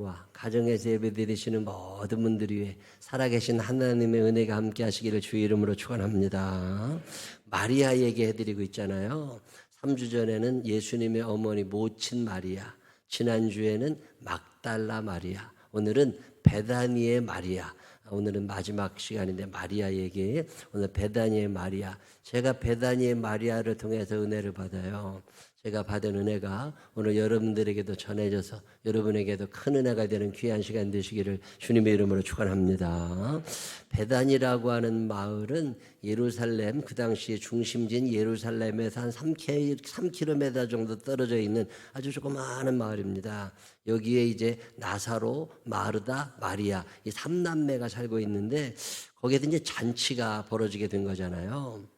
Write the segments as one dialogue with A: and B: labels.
A: 분들과 가정에서 예배드리시는 모든 분들 위해 살아계신 하나님의 은혜가 함께 하시기를 주의 이름으로 축원합니다. 마리아 얘기해드리고 있잖아요. 3주 전에는 예수님의 어머니 모친 마리아, 지난주에는 막달라 마리아, 오늘은 베다니의 마리아. 오늘은 마지막 시간인데 마리아 얘기. 오늘 베다니의 마리아. 제가 베다니의 마리아를 통해서 은혜를 받아요. 제가 받은 은혜가 오늘 여러분들에게도 전해져서 여러분에게도 큰 은혜가 되는 귀한 시간 되시기를 주님의 이름으로 축원합니다. 베단이라고 하는 마을은 예루살렘, 그 당시에 중심지인 예루살렘에서 한 3km 정도 떨어져 있는 아주 조그마한 마을입니다. 여기에 이제 나사로, 마르다, 마리아 이 3남매가 살고 있는데 거기에서 이제 잔치가 벌어지게 된 거잖아요.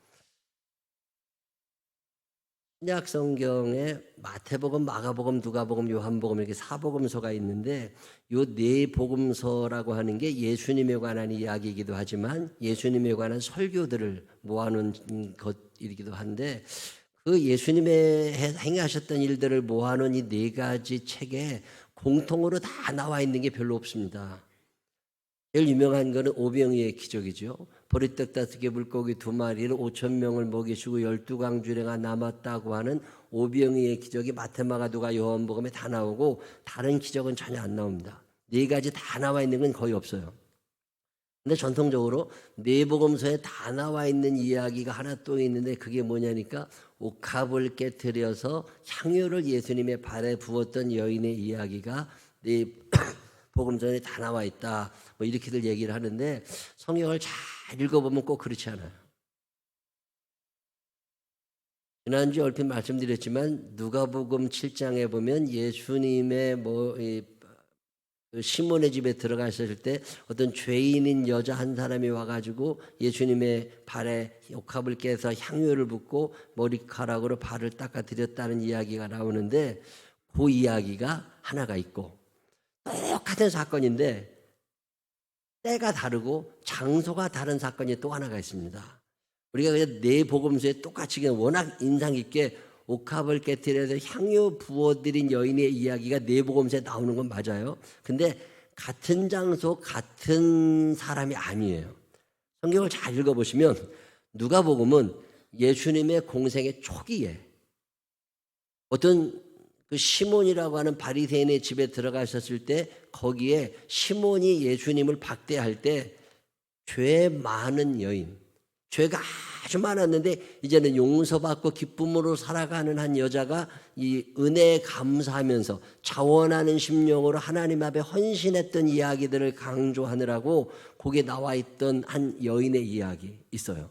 A: 신약 성경에 마태복음, 마가복음, 누가복음, 요한복음 이렇게 사복음서가 있는데 요 네 복음서라고 하는 게 예수님에 관한 이야기이기도 하지만 예수님에 관한 설교들을 모아놓은 것이기도 한데 그 예수님의 행하셨던 일들을 모아놓은 이 네 가지 책에 공통으로 다 나와 있는 게 별로 없습니다. 제일 유명한 거는 오병이의 기적이죠. 보리떡 5개 물고기 2마리를 5,000명을 먹이시고 12강주례가 남았다고 하는 오병이의 기적이 마태, 마가, 누가, 요한복음에 다 나오고 다른 기적은 전혀 안 나옵니다. 네 가지 다 나와 있는 건 거의 없어요. 근데 전통적으로 네 복음서에 다 나와 있는 이야기가 하나 또 있는데 그게 뭐냐니까 옥합을 깨트려서 향유를 예수님의 발에 부었던 여인의 이야기가 네 복음서에 다 나와 있다. 뭐 이렇게들 얘기를 하는데 성경을 잘 읽어보면 꼭 그렇지 않아요. 지난주에 얼핏 말씀드렸지만 누가복음 7장에 보면 예수님의 시몬의 집에 들어가셨을 때 어떤 죄인인 여자 한 사람이 와가지고 예수님의 발에 옥합을 깨서 향유를 붓고 머리카락으로 발을 닦아드렸다는 이야기가 나오는데 그 이야기가 하나가 있고 똑같은 사건인데 때가 다르고 장소가 다른 사건이 또 하나가 있습니다. 우리가 그냥 네 복음서에 똑같이 그냥 워낙 인상 깊게 옥합을 깨뜨려서 향유 부어드린 여인의 이야기가 네 복음서에 나오는 건 맞아요. 근데 같은 장소 같은 사람이 아니에요. 성경을 잘 읽어보시면 누가복음은 예수님의 공생의 초기에 어떤 그 시몬이라고 하는 바리새인의 집에 들어가셨을 때 거기에 시몬이 예수님을 박대할 때 죄 많은 여인, 죄가 아주 많았는데 이제는 용서받고 기쁨으로 살아가는 한 여자가 이 은혜에 감사하면서 자원하는 심령으로 하나님 앞에 헌신했던 이야기들을 강조하느라고 거기에 나와 있던 한 여인의 이야기 있어요.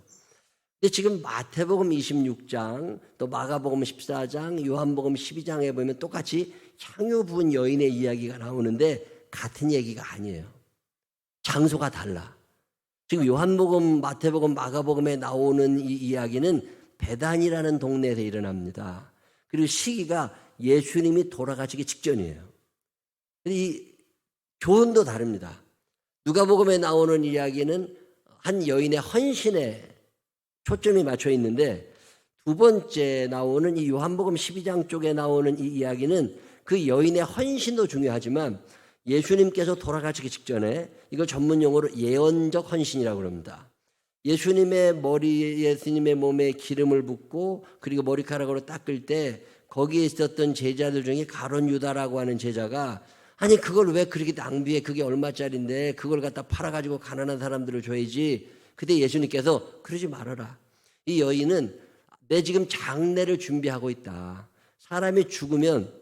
A: 근데 지금 마태복음 26장 또 마가복음 14장 요한복음 12장에 보면 똑같이 향유 부은 여인의 이야기가 나오는데 같은 얘기가 아니에요. 장소가 달라. 지금 요한복음, 마태복음, 마가복음에 나오는 이 이야기는 베단이라는 동네에서 일어납니다. 그리고 시기가 예수님이 돌아가시기 직전이에요. 이 교훈도 다릅니다. 누가복음에 나오는 이야기는 한 여인의 헌신에 초점이 맞춰 있는데 두 번째 나오는 이 요한복음 12장 쪽에 나오는 이 이야기는 그 여인의 헌신도 중요하지만 예수님께서 돌아가시기 직전에 이걸 전문 용어로 예언적 헌신이라고 합니다. 예수님의 예수님의 몸에 기름을 붓고 그리고 머리카락으로 닦을 때 거기에 있었던 제자들 중에 가룟 유다라고 하는 제자가 아니 그걸 왜 그렇게 낭비해? 그게 얼마짜리인데 그걸 갖다 팔아가지고 가난한 사람들을 줘야지. 그때 예수님께서 그러지 말아라. 이 여인은 내 지금 장례를 준비하고 있다. 사람이 죽으면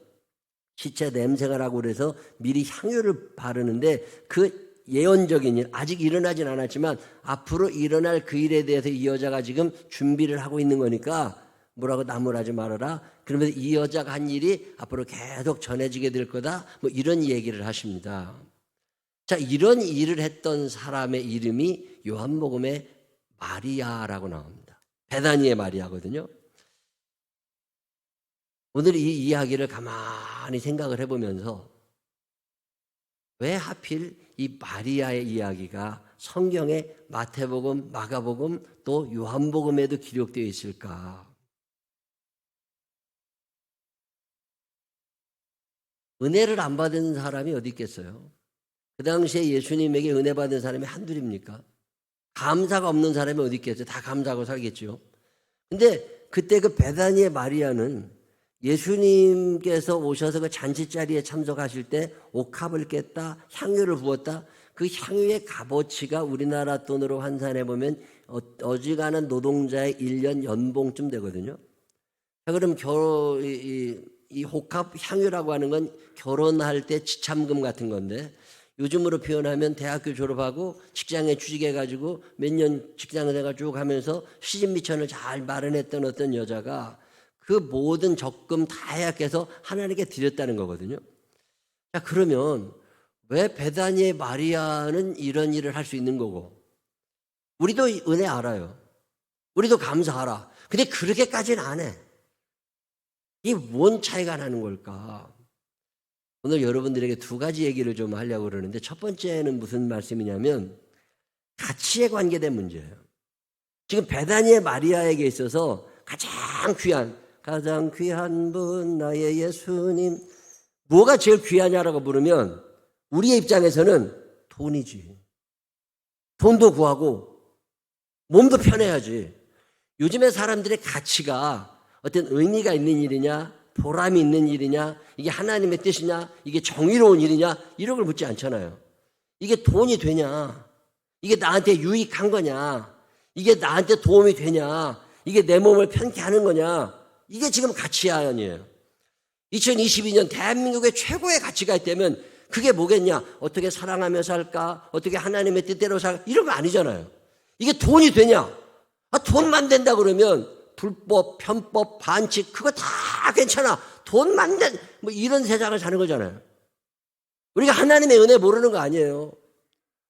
A: 시체 냄새가 나고 그래서 미리 향유를 바르는데 그 예언적인 일 아직 일어나진 않았지만 앞으로 일어날 그 일에 대해서 이 여자가 지금 준비를 하고 있는 거니까 뭐라고 나무라지 말아라. 그러면서 이 여자가 한 일이 앞으로 계속 전해지게 될 거다. 뭐 이런 얘기를 하십니다. 자, 이런 일을 했던 사람의 이름이 요한복음에 마리아라고 나옵니다. 베다니의 마리아거든요. 오늘 이 이야기를 가만히 생각을 해보면서 왜 하필 이 마리아의 이야기가 성경에 마태복음, 마가복음 또 요한복음에도 기록되어 있을까? 은혜를 안 받은 사람이 어디 있겠어요? 그 당시에 예수님에게 은혜 받은 사람이 한둘입니까? 감사가 없는 사람이 어디 있겠어요? 다 감사하고 살겠죠. 근데 그때 그 베다니의 마리아는 예수님께서 오셔서 그 잔치자리에 참석하실 때 옥합을 깼다, 향유를 부었다. 그 향유의 값어치가 우리나라 돈으로 환산해 보면 어지간한 노동자의 1년 연봉쯤 되거든요. 자, 그럼 이 옥합 향유라고 하는 건 결혼할 때 지참금 같은 건데, 요즘으로 표현하면 대학교 졸업하고 직장에 취직해가지고 몇 년 직장생활 쭉 하면서 시집 미천을 잘 마련했던 어떤 여자가 그 모든 적금 다 해약해서 하나님께 드렸다는 거거든요. 자, 그러면 왜 베다니의 마리아는 이런 일을 할 수 있는 거고, 우리도 은혜 알아요. 우리도 감사 알아. 근데 그렇게까지는 안 해. 이게 뭔 차이가 나는 걸까? 오늘 여러분들에게 두 가지 얘기를 좀 하려고 그러는데, 첫 번째는 무슨 말씀이냐면 가치에 관계된 문제예요. 지금 베다니의 마리아에게 있어서 가장 귀한 분 나의 예수님, 뭐가 제일 귀하냐라고 물으면 우리의 입장에서는 돈이지. 돈도 구하고 몸도 편해야지. 요즘에 사람들의 가치가 어떤 의미가 있는 일이냐, 보람이 있는 일이냐, 이게 하나님의 뜻이냐, 이게 정의로운 일이냐, 이런 걸 묻지 않잖아요. 이게 돈이 되냐, 이게 나한테 유익한 거냐, 이게 나한테 도움이 되냐, 이게 내 몸을 편케 하는 거냐, 이게 지금 가치야 아니에요. 2022년 대한민국의 최고의 가치가 있다면 그게 뭐겠냐? 어떻게 사랑하며 살까? 어떻게 하나님의 뜻대로 살까? 이런 거 아니잖아요. 이게 돈이 되냐? 돈만 된다 그러면 불법, 편법, 반칙 그거 다 괜찮아. 돈만 된 뭐 이런 세상을 사는 거잖아요. 우리가 하나님의 은혜 모르는 거 아니에요.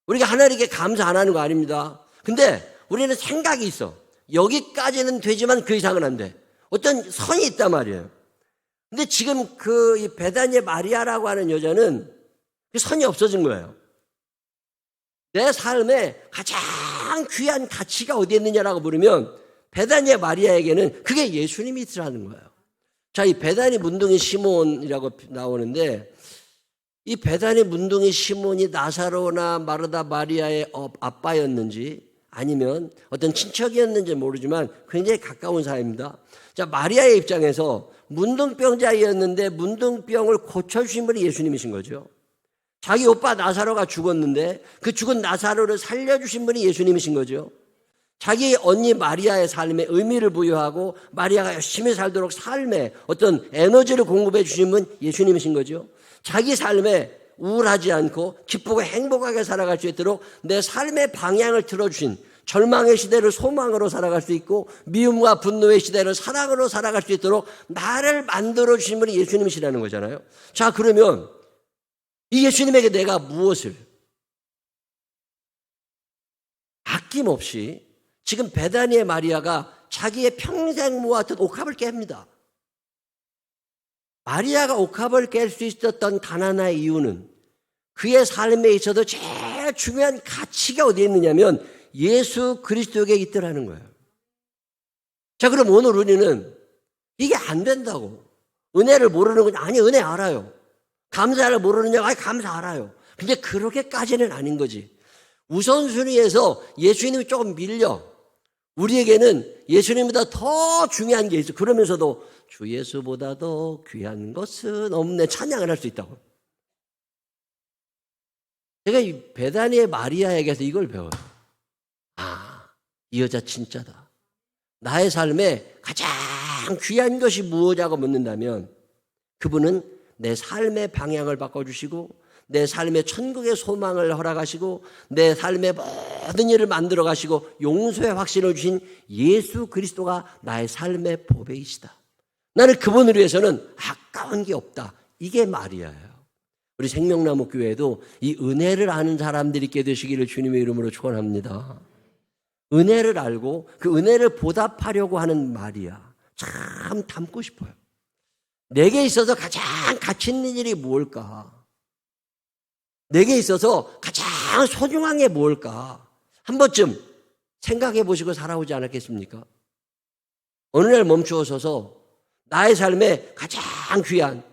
A: 우리가 하나님께 감사 안 하는 거 아닙니다. 근데 우리는 생각이 있어. 여기까지는 되지만 그 이상은 안 돼. 어떤 선이 있단 말이에요. 근데 지금 이 베다니의 마리아라고 하는 여자는 그 선이 없어진 거예요. 내 삶에 가장 귀한 가치가 어디에 있느냐라고 물으면 베다니의 마리아에게는 그게 예수님이 있으라는 거예요. 자, 이 베다니 문둥이 시몬이라고 나오는데, 이 베다니 문둥이 시몬이 나사로나 마르다 마리아의 아빠였는지 아니면 어떤 친척이었는지 모르지만 굉장히 가까운 사이입니다. 자, 마리아의 입장에서 문둥병자였는데 문둥병을 고쳐주신 분이 예수님이신 거죠. 자기 오빠 나사로가 죽었는데 그 죽은 나사로를 살려주신 분이 예수님이신 거죠. 자기 언니 마리아의 삶에 의미를 부여하고 마리아가 열심히 살도록 삶에 어떤 에너지를 공급해 주신 분 예수님이신 거죠. 자기 삶에 우울하지 않고 기쁘고 행복하게 살아갈 수 있도록 내 삶의 방향을 틀어주신, 절망의 시대를 소망으로 살아갈 수 있고 미움과 분노의 시대를 사랑으로 살아갈 수 있도록 나를 만들어주신 분이 예수님이시라는 거잖아요. 자, 그러면 이 예수님에게 내가 무엇을 아낌없이, 지금 베다니의 마리아가 자기의 평생 모았던 옥합을 깹니다. 마리아가 옥합을 깰 수 있었던 단 하나의 이유는 그의 삶에 있어도 제일 중요한 가치가 어디에 있느냐면 예수 그리스도에게 있더라는 거예요. 자, 그럼 오늘 우리는 이게 안 된다고, 은혜를 모르는 거냐? 아니, 은혜 알아요. 감사를 모르느냐? 아니, 감사 알아요. 근데 그렇게까지는 아닌 거지. 우선순위에서 예수님이 조금 밀려. 우리에게는 예수님보다 더 중요한 게 있어. 그러면서도 주 예수보다 더 귀한 것은 없네, 찬양을 할 수 있다고. 제가 이 베다니의 마리아에게서 이걸 배워요. 아, 이 여자 진짜다. 나의 삶에 가장 귀한 것이 무엇이라고 묻는다면 그분은 내 삶의 방향을 바꿔주시고 내 삶의 천국의 소망을 허락하시고 내 삶의 모든 일을 만들어 가시고 용서의 확신을 주신 예수 그리스도가 나의 삶의 보배이시다. 나는 그분을 위해서는 아까운 게 없다. 이게 마리아예요. 우리 생명나무 교회도 이 은혜를 아는 사람들이 있게 되시기를 주님의 이름으로 축원합니다. 은혜를 알고 그 은혜를 보답하려고 하는 마리아, 참 닮고 싶어요. 내게 있어서 가장 가치 있는 일이 뭘까? 내게 있어서 가장 소중한 게 뭘까? 한 번쯤 생각해 보시고 살아오지 않았겠습니까? 어느 날 멈추어 서서 나의 삶에 가장 귀한,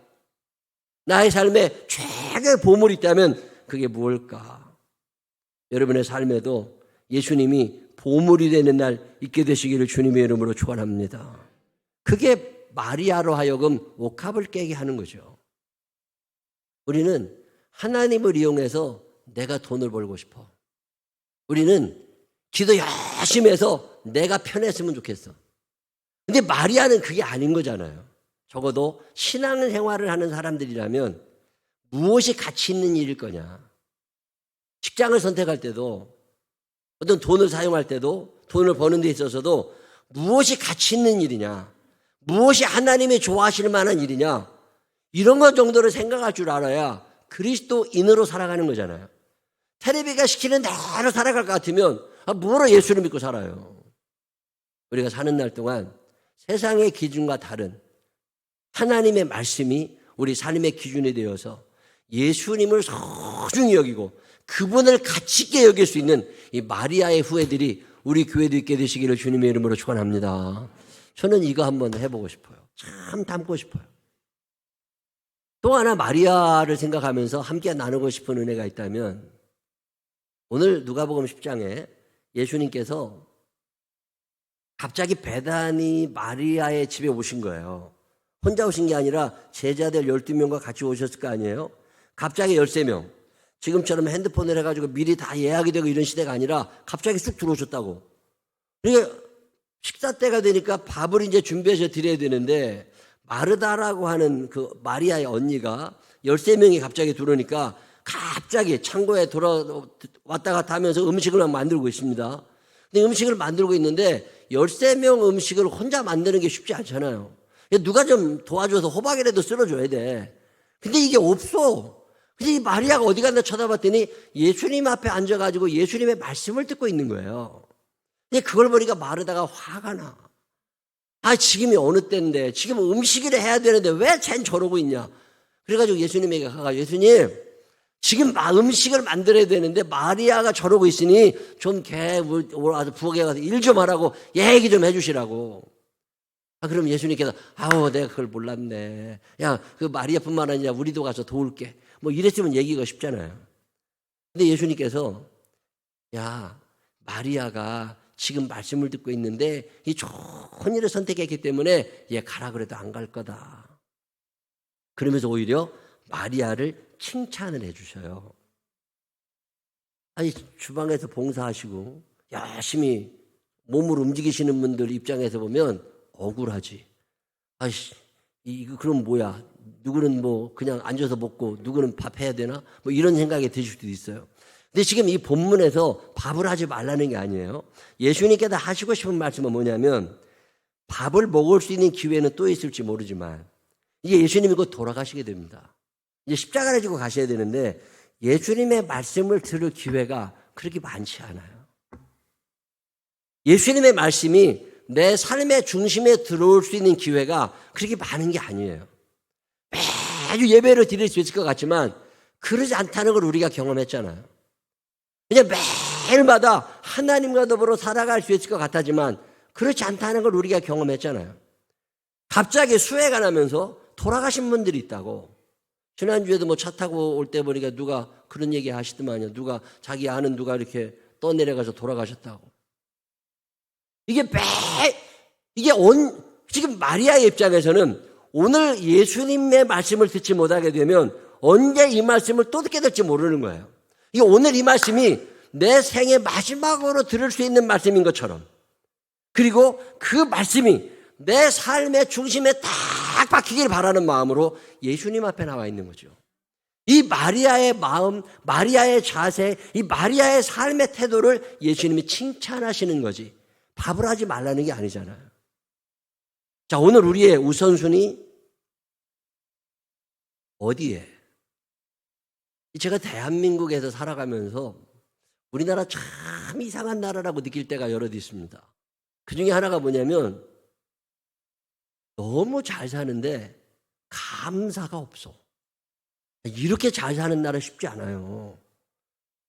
A: 나의 삶에 최고의 보물이 있다면 그게 무엇일까? 여러분의 삶에도 예수님이 보물이 되는 날 있게 되시기를 주님의 이름으로 축원합니다. 그게 마리아로 하여금 옥합을 깨게 하는 거죠. 우리는 하나님을 이용해서 내가 돈을 벌고 싶어. 우리는 기도 열심히 해서 내가 편했으면 좋겠어. 근데 마리아는 그게 아닌 거잖아요. 적어도 신앙생활을 하는 사람들이라면 무엇이 가치 있는 일일 거냐. 직장을 선택할 때도 어떤 돈을 사용할 때도 돈을 버는 데 있어서도 무엇이 가치 있는 일이냐. 무엇이 하나님이 좋아하실 만한 일이냐. 이런 것 정도를 생각할 줄 알아야 그리스도인으로 살아가는 거잖아요. 테레비가 시키는 대로 살아갈 것 같으면 뭐로 예수를 믿고 살아요. 우리가 사는 날 동안 세상의 기준과 다른 하나님의 말씀이 우리 삶의 기준이 되어서 예수님을 소중히 여기고 그분을 가치 있게 여길 수 있는 이 마리아의 후예들이 우리 교회도 있게 되시기를 주님의 이름으로 축원합니다. 저는 이거 한번 해보고 싶어요. 참 닮고 싶어요. 또 하나 마리아를 생각하면서 함께 나누고 싶은 은혜가 있다면 오늘 누가복음 10장에 예수님께서 갑자기 베다니 마리아의 집에 오신 거예요. 혼자 오신 게 아니라 제자들 12명과 같이 오셨을 거 아니에요. 갑자기 13명. 지금처럼 핸드폰을 해가지고 미리 다 예약이 되고 이런 시대가 아니라 갑자기 쑥 들어오셨다고. 그러니까 식사 때가 되니까 밥을 이제 준비해서 드려야 되는데 마르다라고 하는 그 마리아의 언니가 13명이 갑자기 들어오니까 갑자기 창고에 왔다 갔다 하면서 음식을 막 만들고 있습니다. 근데 음식을 만들고 있는데 13명 음식을 혼자 만드는 게 쉽지 않잖아요. 누가 좀 도와줘서 호박이라도 쓸어줘야 돼. 근데 이게 없어. 근데 이 마리아가 어디 갔나 쳐다봤더니 예수님 앞에 앉아가지고 예수님의 말씀을 듣고 있는 거예요. 근데 그걸 보니까 마르다가 화가 나. 지금이 어느 때인데 지금 음식을 해야 되는데 왜 쟨 저러고 있냐. 그래가지고 예수님에게 가가 예수님 지금 음식을 만들어야 되는데 마리아가 저러고 있으니 좀 걔 와서 부엌에 가서 일 좀 하라고 얘기 좀 해주시라고. 그럼 예수님께서 내가 그걸 몰랐네. 야, 그 마리아뿐만 아니라 우리도 가서 도울게. 뭐 이랬으면 얘기가 쉽잖아요. 근데 예수님께서 야, 마리아가 지금 말씀을 듣고 있는데 이 좋은 일을 선택했기 때문에 얘 가라 그래도 안 갈 거다. 그러면서 오히려 마리아를 칭찬을 해주셔요. 주방에서 봉사하시고 열심히 몸을 움직이시는 분들 입장에서 보면 억울하지. 이거 그럼 뭐야? 누구는 뭐 그냥 앉아서 먹고 누구는 밥 해야 되나? 뭐 이런 생각이 드실 수도 있어요. 근데 지금 이 본문에서 밥을 하지 말라는 게 아니에요. 예수님께서 하시고 싶은 말씀은 뭐냐면 밥을 먹을 수 있는 기회는 또 있을지 모르지만 이제 예수님이 곧 돌아가시게 됩니다. 이제 십자가를 지고 가셔야 되는데 예수님의 말씀을 들을 기회가 그렇게 많지 않아요. 예수님의 말씀이 내 삶의 중심에 들어올 수 있는 기회가 그렇게 많은 게 아니에요. 매주 예배를 드릴 수 있을 것 같지만 그러지 않다는 걸 우리가 경험했잖아요. 그냥 매일마다 하나님과 더불어 살아갈 수 있을 것 같았지만 그렇지 않다는 걸 우리가 경험했잖아요. 갑자기 수해가 나면서 돌아가신 분들이 있다고. 지난주에도 뭐 차 타고 올 때 보니까 누가 그런 얘기 하시더만요. 누가 자기 아는 누가 이렇게 떠내려가서 돌아가셨다고. 지금 마리아의 입장에서는 오늘 예수님의 말씀을 듣지 못하게 되면 언제 이 말씀을 또 듣게 될지 모르는 거예요. 이게 오늘 이 말씀이 내 생애 마지막으로 들을 수 있는 말씀인 것처럼 그리고 그 말씀이 내 삶의 중심에 딱 박히길 바라는 마음으로 예수님 앞에 나와 있는 거죠. 이 마리아의 마음, 마리아의 자세, 이 마리아의 삶의 태도를 예수님이 칭찬하시는 거지 밥을 하지 말라는 게 아니잖아요. 자, 오늘 우리의 우선순위 어디에? 제가 대한민국에서 살아가면서 우리나라 참 이상한 나라라고 느낄 때가 여럿 있습니다. 그 중에 하나가 뭐냐면 너무 잘 사는데 감사가 없어. 이렇게 잘 사는 나라 쉽지 않아요.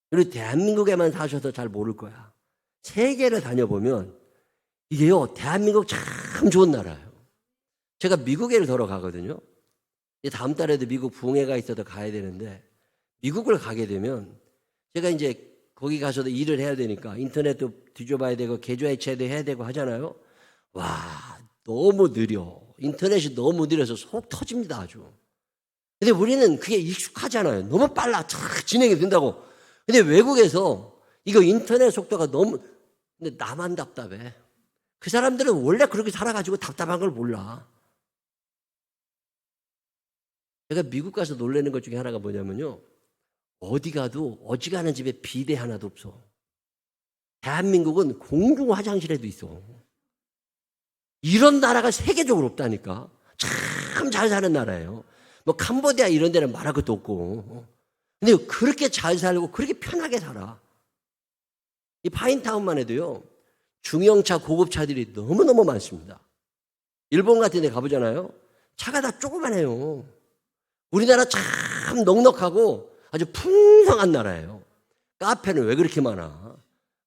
A: 그리고 대한민국에만 사셔서 잘 모를 거야. 세계를 다녀보면 이게요, 대한민국 참 좋은 나라예요. 제가 미국에 돌아가거든요. 다음 달에도 미국 부흥회가 있어서 가야 되는데 미국을 가게 되면 제가 이제 거기 가서도 일을 해야 되니까 인터넷도 뒤져봐야 되고 계좌 이체도 해야 되고 하잖아요. 와, 너무 느려. 인터넷이 너무 느려서 속 터집니다, 아주. 근데 우리는 그게 익숙하잖아요. 너무 빨라. 탁 진행이 된다고. 근데 외국에서 이거 인터넷 속도가 너무, 근데 나만 답답해. 그 사람들은 원래 그렇게 살아가지고 답답한 걸 몰라. 제가 미국 가서 놀라는 것 중에 하나가 뭐냐면요. 어디 가도 어지간한 집에 비데 하나도 없어. 대한민국은 공중 화장실에도 있어. 이런 나라가 세계적으로 없다니까. 참 잘 사는 나라예요. 뭐 캄보디아 이런 데는 말할 것도 없고. 근데 그렇게 잘 살고 그렇게 편하게 살아. 이 파인타운만 해도요. 중형차 고급차들이 너무너무 많습니다. 일본 같은 데 가보잖아요. 차가 다 조그만해요. 우리나라 참 넉넉하고 아주 풍성한 나라예요. 카페는 왜 그렇게 많아?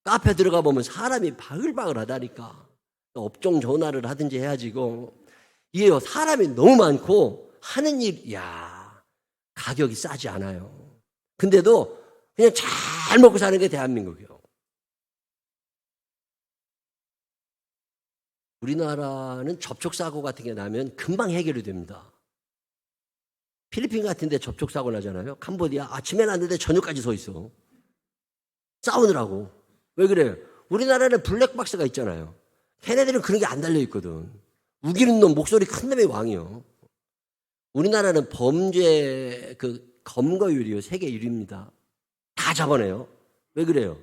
A: 카페 들어가 보면 사람이 바글바글하다니까. 업종 전화를 하든지 해야지 이거. 이게요, 사람이 너무 많고 하는 일, 야, 가격이 싸지 않아요. 근데도 그냥 잘 먹고 사는 게 대한민국이요. 우리나라는 접촉사고 같은 게 나면 금방 해결이 됩니다. 필리핀 같은 데 접촉사고 나잖아요. 캄보디아 아침에 났는데 저녁까지 서 있어. 싸우느라고. 왜 그래요? 우리나라는 블랙박스가 있잖아요. 걔네들은 그런 게 안 달려있거든. 우기는 놈, 목소리 큰 놈의 왕이요. 우리나라는 범죄 검거율이요. 세계 1위입니다. 다 잡아내요. 왜 그래요?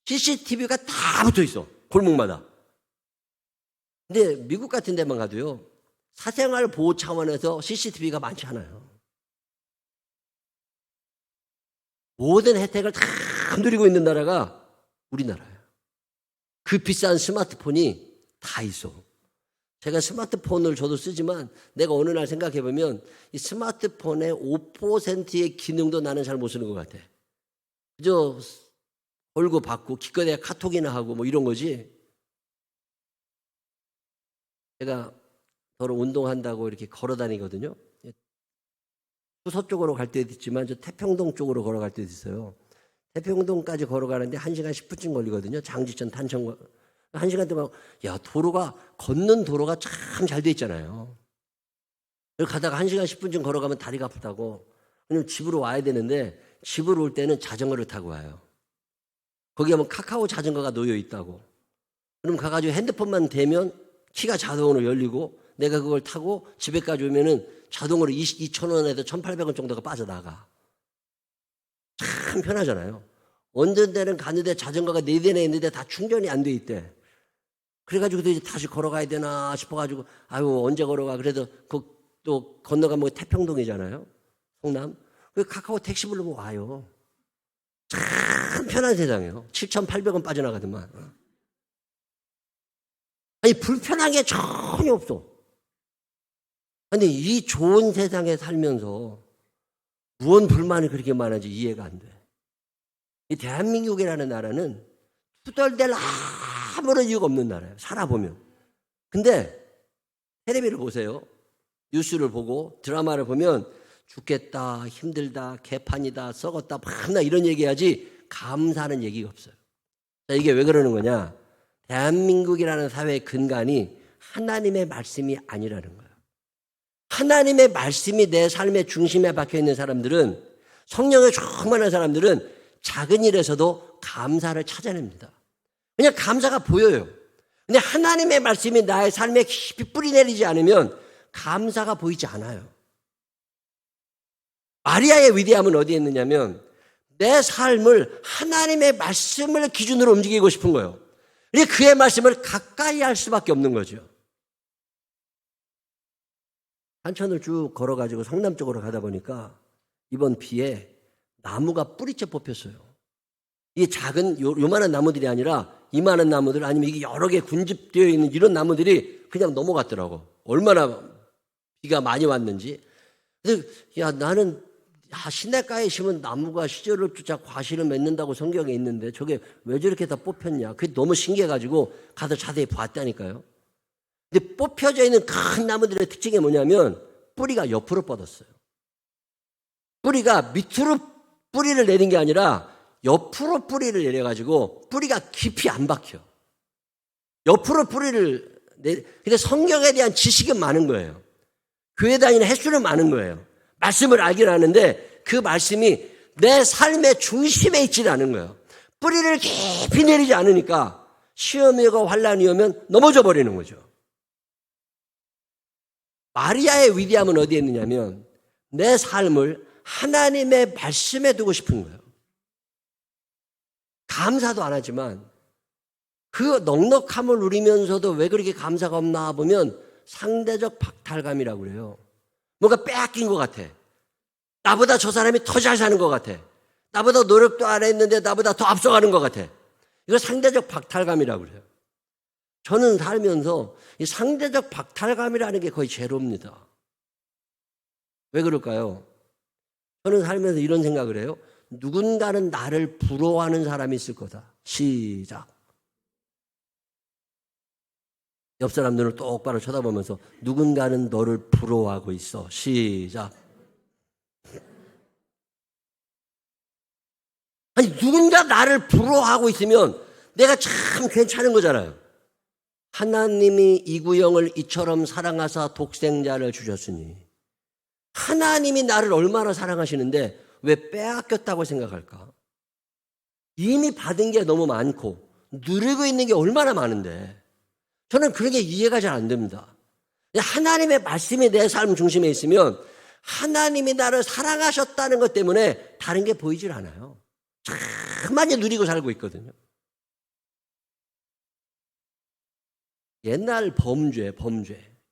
A: CCTV가 다 붙어 있어. 골목마다. 근데 미국 같은 데만 가도요. 사생활 보호 차원에서 CCTV가 많지 않아요. 모든 혜택을 다 누리고 있는 나라가 우리나라예요. 그 비싼 스마트폰이 다 있어. 제가 스마트폰을 저도 쓰지만 내가 어느 날 생각해보면 이 스마트폰의 5%의 기능도 나는 잘 못 쓰는 것 같아. 그저 벌고 받고 기껏해야 카톡이나 하고 뭐 이런 거지. 제가 더러 운동한다고 이렇게 걸어 다니거든요. 수서 쪽으로 갈 때도 있지만 저 태평동 쪽으로 걸어갈 때도 있어요. 태평동까지 걸어가는데 1시간 10분쯤 걸리거든요. 장지천 탄천 1시간 동안. 야, 도로가 걷는 도로가 참 잘 돼 있잖아요. 여기 가다가 1시간 10분쯤 걸어가면 다리가 아프다고. 왜냐면 집으로 와야 되는데 집으로 올 때는 자전거를 타고 와요. 거기 가면 카카오 자전거가 놓여 있다고. 그럼 가가지고 핸드폰만 대면 키가 자동으로 열리고 내가 그걸 타고 집에까지 오면은 자동으로 2,000원에서 1,800원 정도가 빠져나가. 참 편하잖아요. 어떤 데는 갔는데 자전거가 4대나 있는데 다 충전이 안 돼 있대. 그래가지고 이제 다시 걸어가야 되나 싶어가지고 아유 언제 걸어가. 그래도 또 건너가면 태평동이잖아요. 성남. 그 카카오 택시 부르면 와요. 참 편한 세상이에요. 7,800원 빠져나가더만. 아니 불편한 게 전혀 없어. 근데 이 좋은 세상에 살면서 무언 불만이 그렇게 많은지 이해가 안 돼. 이 대한민국이라는 나라는 투덜댈 아무런 이유가 없는 나라예요. 살아보면. 근데 텔레비를 보세요. 뉴스를 보고 드라마를 보면 죽겠다, 힘들다, 개판이다, 썩었다, 밤나 이런 얘기하지 감사하는 얘기가 없어요. 자, 이게 왜 그러는 거냐? 대한민국이라는 사회의 근간이 하나님의 말씀이 아니라는 거예요. 하나님의 말씀이 내 삶의 중심에 박혀있는 사람들은, 성령에 충만한 사람들은 작은 일에서도 감사를 찾아냅니다. 그냥 감사가 보여요. 근데 하나님의 말씀이 나의 삶에 깊이 뿌리 내리지 않으면 감사가 보이지 않아요. 마리아의 위대함은 어디에 있느냐면 내 삶을 하나님의 말씀을 기준으로 움직이고 싶은 거예요. 그러니까 그의 말씀을 가까이 할 수밖에 없는 거죠. 산천을 쭉 걸어가지고 성남 쪽으로 가다 보니까 이번 비에 나무가 뿌리째 뽑혔어요. 이게 작은 요만한 나무들이 아니라 이만한 나무들, 아니면 이게 여러 개 군집되어 있는 이런 나무들이 그냥 넘어갔더라고. 얼마나 비가 많이 왔는지. 근데 야, 나는 시냇가에 심은 나무가 시절을 쫓아 과실을 맺는다고 성경에 있는데 저게 왜 저렇게 다 뽑혔냐. 그게 너무 신기해가지고 가서 자세히 봤다니까요. 근데 뽑혀져 있는 큰 나무들의 특징이 뭐냐면 뿌리가 옆으로 뻗었어요. 뿌리가 밑으로 뿌리를 내린 게 아니라 옆으로 뿌리를 내려가지고 뿌리가 깊이 안 박혀. 옆으로 뿌리를 근데 성경에 대한 지식은 많은 거예요. 교회 다니는 횟수는 많은 거예요. 말씀을 알긴 아는데 그 말씀이 내 삶의 중심에 있지 않은 거예요. 뿌리를 깊이 내리지 않으니까 시험이 오고 환란이 오면 넘어져 버리는 거죠. 마리아의 위대함은 어디에 있느냐면 내 삶을 하나님의 말씀에 두고 싶은 거예요. 감사도 안 하지만 그 넉넉함을 누리면서도 왜 그렇게 감사가 없나 보면 상대적 박탈감이라고 그래요. 뭔가 빼앗긴 것 같아. 나보다 저 사람이 더 잘 사는 것 같아. 나보다 노력도 안 했는데 나보다 더 앞서가는 것 같아. 이거 상대적 박탈감이라고 그래요. 저는 살면서 이 상대적 박탈감이라는 게 거의 제로입니다. 왜 그럴까요? 저는 살면서 이런 생각을 해요. 누군가는 나를 부러워하는 사람이 있을 거다. 시작. 옆 사람 눈을 똑바로 쳐다보면서 누군가는 너를 부러워하고 있어. 시작. 아니 누군가 나를 부러워하고 있으면 내가 참 괜찮은 거잖아요. 하나님이 이구영을 이처럼 사랑하사 독생자를 주셨으니 하나님이 나를 얼마나 사랑하시는데 왜 빼앗겼다고 생각할까? 이미 받은 게 너무 많고 누리고 있는 게 얼마나 많은데 저는 그런 게 이해가 잘 안 됩니다. 하나님의 말씀이 내 삶 중심에 있으면 하나님이 나를 사랑하셨다는 것 때문에 다른 게 보이질 않아요. 참 많이 누리고 살고 있거든요. 옛날 범죄.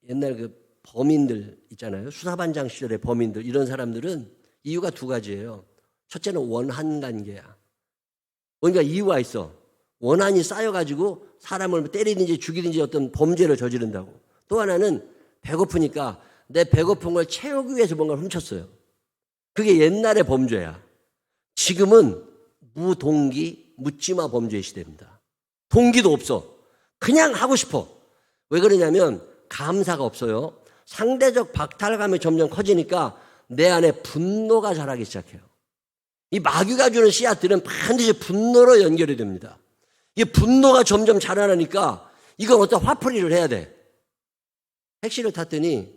A: 옛날 그 범인들 있잖아요. 수사반장 시절의 범인들, 이런 사람들은 이유가 두 가지예요. 첫째는 원한 관계야. 뭔가 이유가 있어. 원한이 쌓여가지고 사람을 때리든지 죽이든지 어떤 범죄를 저지른다고. 또 하나는 배고프니까 내 배고픈 걸 채우기 위해서 뭔가를 훔쳤어요. 그게 옛날의 범죄야. 지금은 무동기, 묻지마 범죄의 시대입니다. 동기도 없어. 그냥 하고 싶어. 왜 그러냐면 감사가 없어요. 상대적 박탈감이 점점 커지니까 내 안에 분노가 자라기 시작해요. 이 마귀가 주는 씨앗들은 반드시 분노로 연결이 됩니다. 이 분노가 점점 자라나니까 이건 어떤 화풀이를 해야 돼. 택시를 탔더니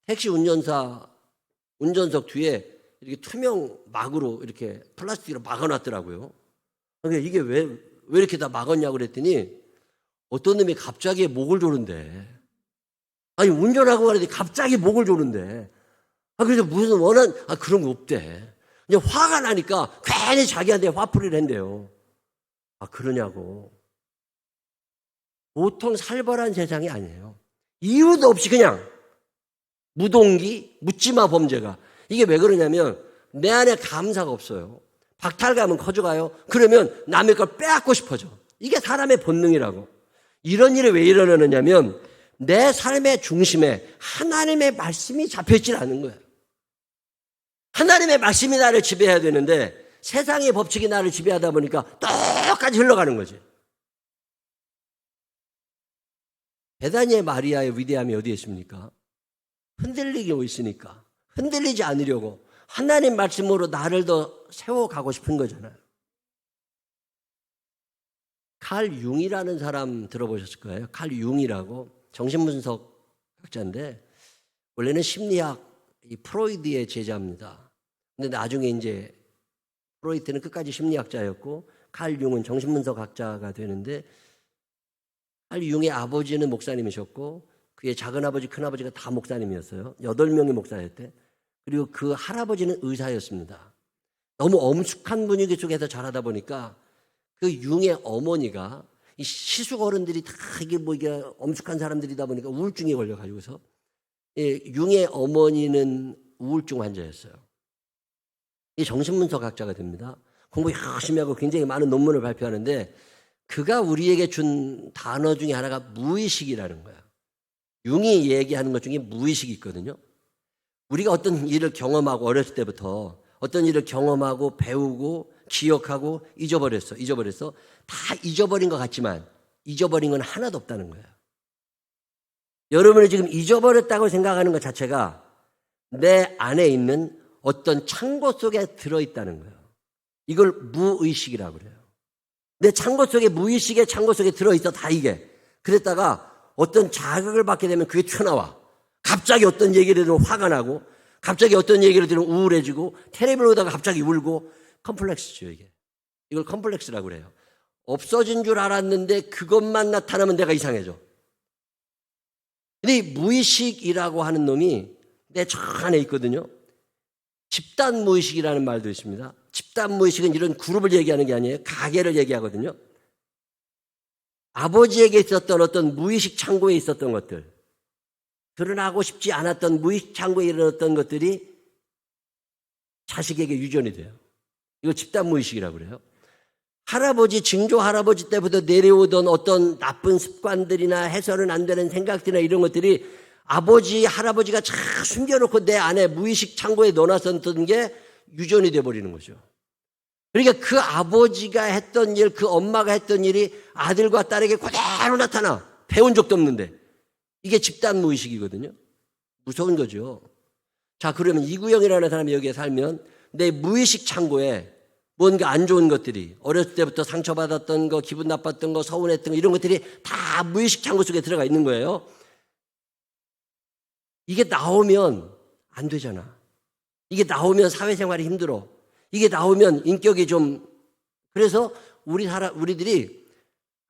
A: 택시 운전석 뒤에 이렇게 투명 막으로 이렇게 플라스틱으로 막아놨더라고요. 그러니까 이게 왜 이렇게 다 막았냐고 그랬더니 어떤 놈이 갑자기 목을 조른대. 아니 운전하고 가는데 갑자기 목을 조른대. 그래서 무슨 원한 그런 거 없대. 이제 화가 나니까 괜히 자기한테 화풀이를 한대요. 그러냐고. 보통 살벌한 세상이 아니에요. 이유도 없이 그냥 무동기, 묻지마 범죄가. 이게 왜 그러냐면 내 안에 감사가 없어요. 박탈감은 커져가요. 그러면 남의 걸 빼앗고 싶어져. 이게 사람의 본능이라고. 이런 일이 왜 일어나느냐면 내 삶의 중심에 하나님의 말씀이 잡혀있질 않은 거예요. 하나님의 말씀이 나를 지배해야 되는데 세상의 법칙이 나를 지배하다 보니까 똑같이 흘러가는 거지. 베다니의 마리아의 위대함이 어디에 있습니까? 흔들리고 있으니까. 흔들리지 않으려고 하나님 말씀으로 나를 더 세워가고 싶은 거잖아요. 칼 융이라는 사람 들어보셨을 거예요. 칼 융이라고 정신분석 학자인데 원래는 심리학 이 프로이드의 제자입니다. 근데 나중에 이제 프로이트는 끝까지 심리학자였고 칼 융은 정신분석 학자가 되는데 칼 융의 아버지는 목사님이셨고 그의 작은아버지, 큰아버지가 다 목사님이었어요. 8명이 목사였대. 그리고 그 할아버지는 의사였습니다. 너무 엄숙한 분위기 속에서 자라다 보니까 그 융의 어머니가 이 시숙 어른들이 다 이게 이게 엄숙한 사람들이다 보니까 우울증에 걸려가지고서 융의 어머니는 우울증 환자였어요. 이 정신분석학자가 됩니다. 공부 열심히 하고 굉장히 많은 논문을 발표하는데 그가 우리에게 준 단어 중에 하나가 무의식이라는 거야. 융이 얘기하는 것 중에 무의식이 있거든요. 우리가 어떤 일을 경험하고 어렸을 때부터 어떤 일을 경험하고 배우고 기억하고 잊어버렸어. 다 잊어버린 것 같지만 잊어버린 건 하나도 없다는 거예요. 여러분이 지금 잊어버렸다고 생각하는 것 자체가 내 안에 있는 어떤 창고 속에 들어있다는 거예요. 이걸 무의식이라고 그래요. 내 창고 속에, 무의식의 창고 속에 들어있어, 다 이게. 그랬다가 어떤 자극을 받게 되면 그게 튀어나와. 갑자기 어떤 얘기를 들으면 화가 나고, 갑자기 어떤 얘기를 들으면 우울해지고, 텔레비를 보다가 갑자기 울고, 컴플렉스죠, 이게. 이걸 컴플렉스라고 그래요. 없어진 줄 알았는데 그것만 나타나면 내가 이상해져. 근데 이 무의식이라고 하는 놈이 내 저 안에 있거든요. 집단 무의식이라는 말도 있습니다. 집단 무의식은 이런 그룹을 얘기하는 게 아니에요. 가계를 얘기하거든요. 아버지에게 있었던 어떤 무의식 창고에 있었던 것들, 드러나고 싶지 않았던 무의식 창고에 일어났던 것들이 자식에게 유전이 돼요. 이거 집단 무의식이라고 그래요. 할아버지, 증조 할아버지 때부터 내려오던 어떤 나쁜 습관들이나 해서는 안 되는 생각들이나 이런 것들이 아버지, 할아버지가 잘 숨겨놓고 내 안에 무의식 창고에 넣어놨었던 게 유전이 돼버리는 거죠. 그러니까 그 아버지가 했던 일, 그 엄마가 했던 일이 아들과 딸에게 그대로 나타나. 배운 적도 없는데. 이게 집단 무의식이거든요. 무서운 거죠. 자, 그러면 이구영이라는 사람이 여기에 살면 내 무의식 창고에 뭔가 안 좋은 것들이, 어렸을 때부터 상처받았던 거, 기분 나빴던 거, 서운했던 거, 이런 것들이 다 무의식 창고 속에 들어가 있는 거예요. 이게 나오면 안 되잖아. 이게 나오면 사회생활이 힘들어. 이게 나오면 인격이 좀, 그래서 우리들이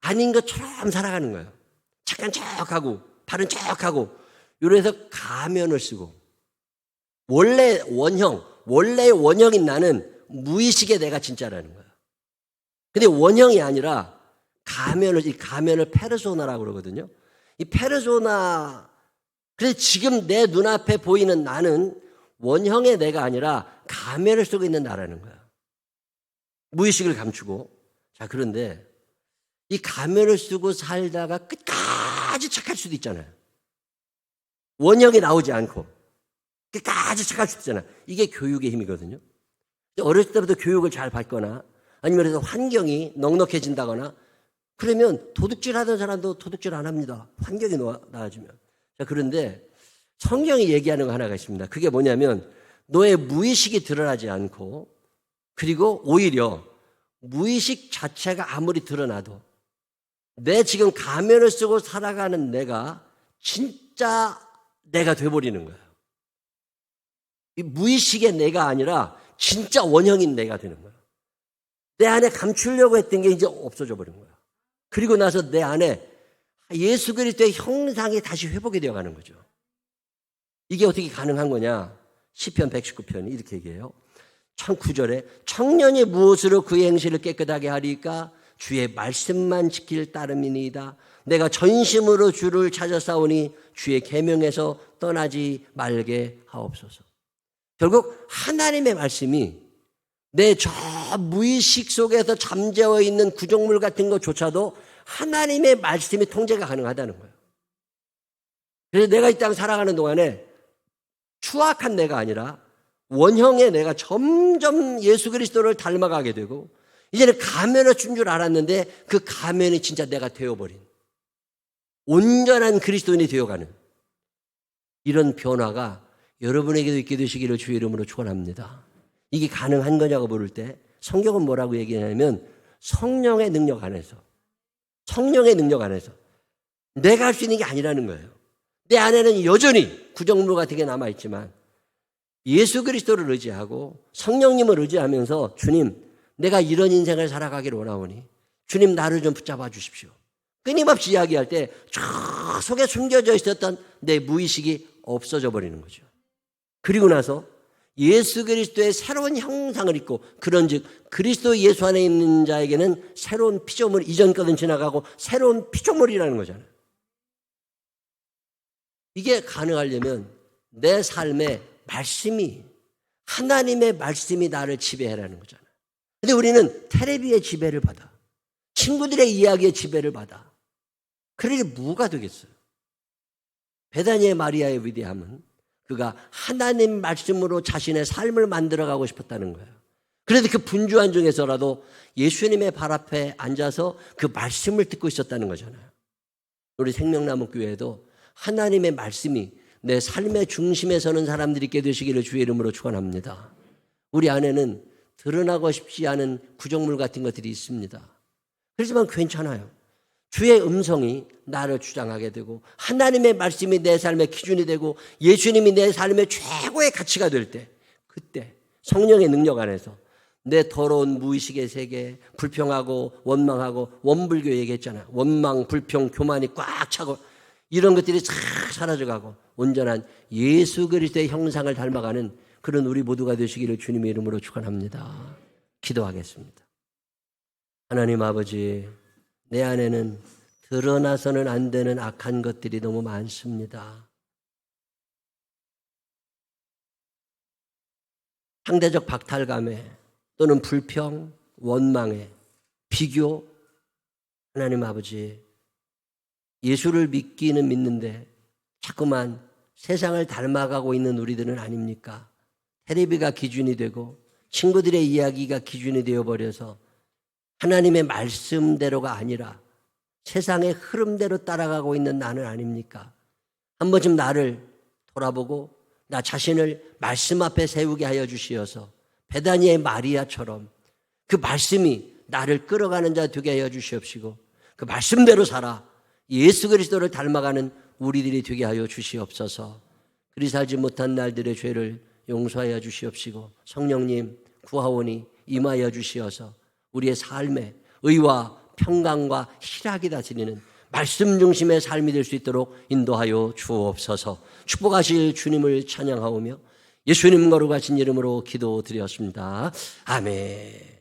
A: 아닌 것처럼 살아가는 거예요. 착한 척하고, 바른 척하고, 이래서 가면을 쓰고. 원래 원형인 나는 무의식의 내가 진짜라는 거예요. 근데 원형이 아니라 이 가면을 페르소나라고 그러거든요. 이 페르소나, 그래서 지금 내 눈앞에 보이는 나는 원형의 내가 아니라 가면을 쓰고 있는 나라는 거야. 무의식을 감추고. 자, 그런데 이 가면을 쓰고 살다가 끝까지 착할 수도 있잖아요. 원형이 나오지 않고 끝까지 착할 수도 있잖아요. 이게 교육의 힘이거든요. 어렸을 때부터 교육을 잘 받거나 아니면 그래서 환경이 넉넉해진다거나 그러면 도둑질 하던 사람도 도둑질 안 합니다. 환경이 나아지면. 자, 그런데 성경이 얘기하는 거 하나가 있습니다. 그게 뭐냐면 너의 무의식이 드러나지 않고 그리고 오히려 무의식 자체가 아무리 드러나도 내 지금 가면을 쓰고 살아가는 내가 진짜 내가 돼버리는 거예요. 이 무의식의 내가 아니라 진짜 원형인 내가 되는 거예요. 내 안에 감추려고 했던 게 이제 없어져 버린 거예요. 그리고 나서 내 안에 예수 그리스도의 형상이 다시 회복이 되어가는 거죠. 이게 어떻게 가능한 거냐? 시편 119편이 이렇게 얘기해요. 9절에 청년이 무엇으로 그의 행실을 깨끗하게 하리까? 주의 말씀만 지킬 따름이니이다. 내가 전심으로 주를 찾아 싸우니 주의 계명에서 떠나지 말게 하옵소서. 결국 하나님의 말씀이 내 저 무의식 속에서 잠재워 있는 구조물 같은 것조차도 하나님의 말씀이 통제가 가능하다는 거예요. 그래서 내가 이 땅 살아가는 동안에 추악한 내가 아니라 원형의 내가 점점 예수 그리스도를 닮아가게 되고 이제는 가면을 준 줄 알았는데 그 가면이 진짜 내가 되어버린 온전한 그리스도인이 되어가는 이런 변화가 여러분에게도 있게 되시기를 주의 이름으로 축원합니다. 이게 가능한 거냐고 물을 때 성경은 뭐라고 얘기하냐면 성령의 능력 안에서 내가 할 수 있는 게 아니라는 거예요. 내 안에는 여전히 구정물 같은 게 남아있지만 예수 그리스도를 의지하고 성령님을 의지하면서 주님 내가 이런 인생을 살아가기를 원하오니 주님 나를 좀 붙잡아 주십시오. 끊임없이 이야기할 때 저 속에 숨겨져 있었던 내 무의식이 없어져 버리는 거죠. 그리고 나서 예수 그리스도의 새로운 형상을 입고 그런즉 그리스도 예수 안에 있는 자에게는 새로운 피조물 이전 것은 지나가고 새로운 피조물이라는 거잖아요. 이게 가능하려면 내 삶에 말씀이 하나님의 말씀이 나를 지배하라는 거잖아요. 근데 우리는 텔레비의 지배를 받아. 친구들의 이야기에 지배를 받아. 그러니 뭐가 되겠어요? 베다니의 마리아의 위대함은 그가 하나님 말씀으로 자신의 삶을 만들어가고 싶었다는 거예요. 그래도 그 분주한 중에서라도 예수님의 발 앞에 앉아서 그 말씀을 듣고 있었다는 거잖아요. 우리 생명나무 교회도 하나님의 말씀이 내 삶의 중심에 서는 사람들이 있게 되시기를 주의 이름으로 축원합니다. 우리 안에는 드러나고 싶지 않은 구정물 같은 것들이 있습니다. 그렇지만 괜찮아요. 주의 음성이 나를 주장하게 되고 하나님의 말씀이 내 삶의 기준이 되고 예수님이 내 삶의 최고의 가치가 될 때, 그때 성령의 능력 안에서 내 더러운 무의식의 세계, 불평하고 원망하고, 원불교 얘기했잖아. 원망, 불평, 교만이 꽉 차고 이런 것들이 싹 사라져가고 온전한 예수 그리스도의 형상을 닮아가는 그런 우리 모두가 되시기를 주님의 이름으로 축원합니다. 기도하겠습니다. 하나님 아버지, 내 안에는 드러나서는 안 되는 악한 것들이 너무 많습니다. 상대적 박탈감에 또는 불평, 원망에, 비교, 하나님 아버지, 예수를 믿기는 믿는데 자꾸만 세상을 닮아가고 있는 우리들은 아닙니까? 텔레비가 기준이 되고 친구들의 이야기가 기준이 되어버려서 하나님의 말씀대로가 아니라 세상의 흐름대로 따라가고 있는 나는 아닙니까? 한 번쯤 나를 돌아보고 나 자신을 말씀 앞에 세우게 하여 주시어서 베다니의 마리아처럼 그 말씀이 나를 끌어가는 자 되게 하여 주시옵시고 그 말씀대로 살아 예수 그리스도를 닮아가는 우리들이 되게 하여 주시옵소서. 그리 살지 못한 날들의 죄를 용서하여 주시옵시고 성령님 구하오니 임하여 주시어서 우리의 삶에 의와 평강과 희락이 다스리는 말씀 중심의 삶이 될 수 있도록 인도하여 주옵소서. 축복하실 주님을 찬양하오며 예수님 거룩하신 이름으로 기도드렸습니다. 아멘.